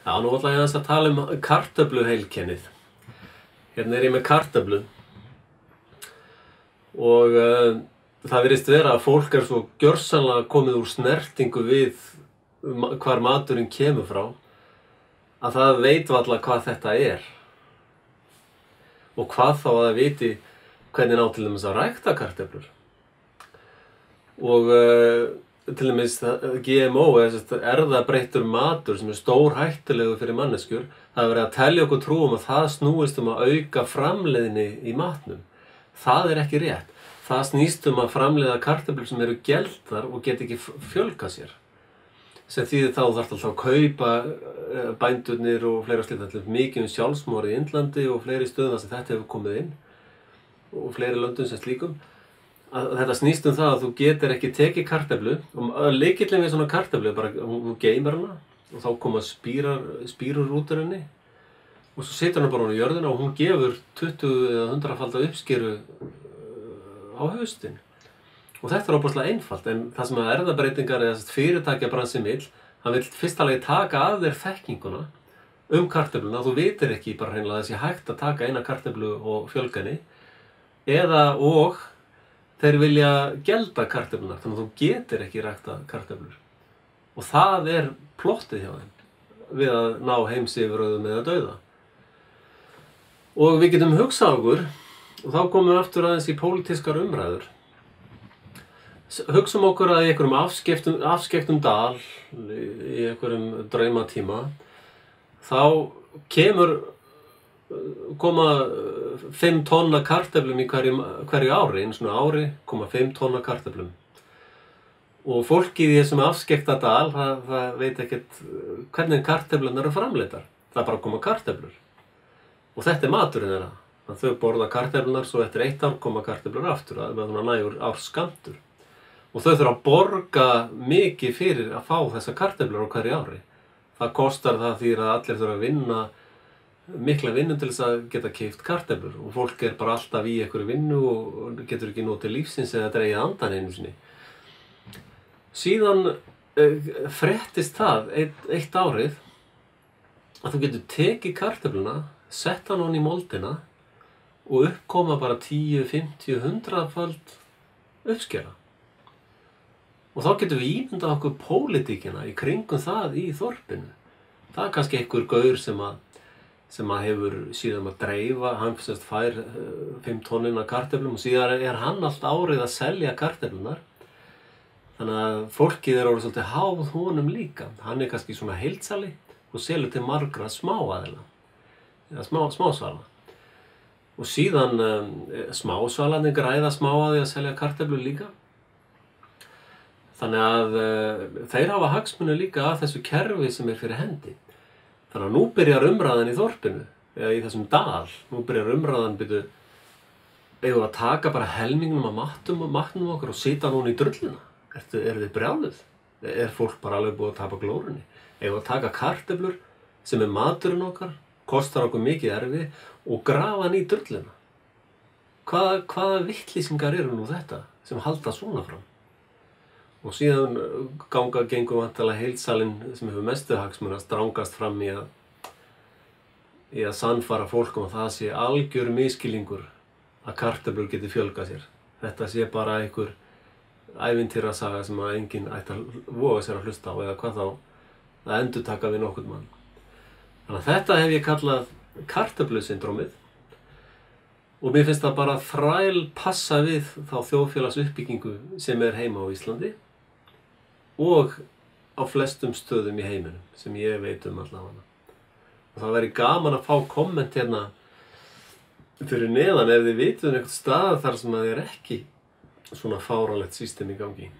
Já, nú ætla ég aðeins að tala kartöfluheilkennið. Hérna ég með kartöflu og það virðist vera að fólk svo gjörsamlega komið úr snertingu við hvar maturinn kemur frá að það veit varla hvað þetta er. Og hvað þá að það viti hvernig ná til dæmis að rækta kartöflur. Og til dæmis GMO erfðabreyttur matur sem stórhættulegur fyrir manneskjur. Það verið að telja okkur trú að það snúist að auka framleiðni í matnum. Það ekki rétt. Það snýst að framleiða kartöflur sem eru geldar og geta ekki fjölgað sér. Sem þýðir þá þarf alltaf að kaupa bændurnir og fleira slíkt. Mikið sjálfsmorð í Indlandi og fleiri stöðum sem þetta hefur komið inn og fleiri löndum sem slíkum. Þetta snýst það að þú getur ekki tekið kartöflu og lykillinn við svona kartöflu bara þú geymir hana og þá koma spírur út úr henni og svo setur hana bara á jörðina og hún gefur 20 eða 100-falda uppskeru á haustin. Og þetta óbúslega einfalt, en það sem erfðabreytingar eða fyrirtækjabransi vill, hann vill fyrst alveg taka að þér þekkinguna kartöfluna, þú vitir ekki bara hreinlega að það sé hægt að taka eina kartöflu og fjölga henni, og þeir vilja gelda kartöflunar, þannig að þú getur ekki ræktað kartöflur. Og það plottið hjá þeim við að ná heimsyfirráðum eða dauða. Og við getum hugsað okkur, og þá komum við aftur aðeins í pólitískar umræður. Hugsum okkur að í einhverjum afskekktum dal, í einhverjum draumatíma, þá koma 5 tonn af kartöflum í hverju ári, einu svona ári koma 5 tonn af kartöflum. Og fólkið í þessum afskekkta dal, það veit ekkert hvernig kartöflunar eru framleiddar. Það bara koma kartöflur. Og þetta maturinn þeirra. Þau borða kartöflunar, svo eftir 1 ár koma kartöflur aftur, með svona nægur ársskammtur. Og þau þurfa að borga mikið fyrir að fá þessa kartöflur á hverju ári. Það kostar það því að allir þurfa að vinna mikla vinnu til þess að geta keypt kartöflur. Og fólk bara alltaf í einhverju vinnu og getur ekki notið lífsins eða dregið andan einu sinni. Síðan fréttist það eitt árið að þú getur tekið kartöfluna, sett hana í moldina og uppkoma bara 10, 50, 100-fald uppskera. Og þá getum við ímyndað okkur pólitíkina í kringum það í þorpinu. Það kannski einhver gaur sem hefur síðan að dreifa, hann fær 5 tonnin af kartöflum og síðan hann allt árið að selja kartöflunar. Þannig að fólkið orðið svolítið háð honum líka. Hann kannski svona heildsali og selur til margra smáaðila, eða smásala. Og síðan smásalarnir græða smáaði að selja kartöflur líka. Þannig að þeir hafa hagsmuni líka að þessu kerfi sem fyrir hendi. Þannig að nú byrjar umræðan í þorpinu, eða í þessum dal. Nú byrjar umræðan eigum við að taka bara helmingnum af matnum okkar og setja núna í drulluna. Þið brjáluð? Fólk bara alveg búið að tapa glórunni? Eigum við að taka kartöflur sem maturinn okkar, kostar okkur mikið erfi og grafa hann í drulluna? Hvaða vittlýsingar eru nú þetta sem halda svona fram? Og síðan gengur vantarlega heildsalinn sem hefur mestu hagsmuni að strangast fram í að sannfæra fólk að það sé algjör misskilningur að kartöflur geti fjölgað sér. Þetta sé bara einhver ævintýrasaga sem enginn ætti að voga sér að hlusta á eða hvað þá að endurtaka við nokkurn mann. Þannig að þetta hef ég kallað kartöflusyndrómið og mér finnst það bara þræl passa við þá þjóðfélagsuppbyggingu sem heima á Íslandi og á flestum stöðum í heiminum sem ég veit allavega. Og það væri gaman að fá komment hérna fyrir neðan ef þið vitið einhvern stað þar sem það ekki svona fáránlegt system í gangi.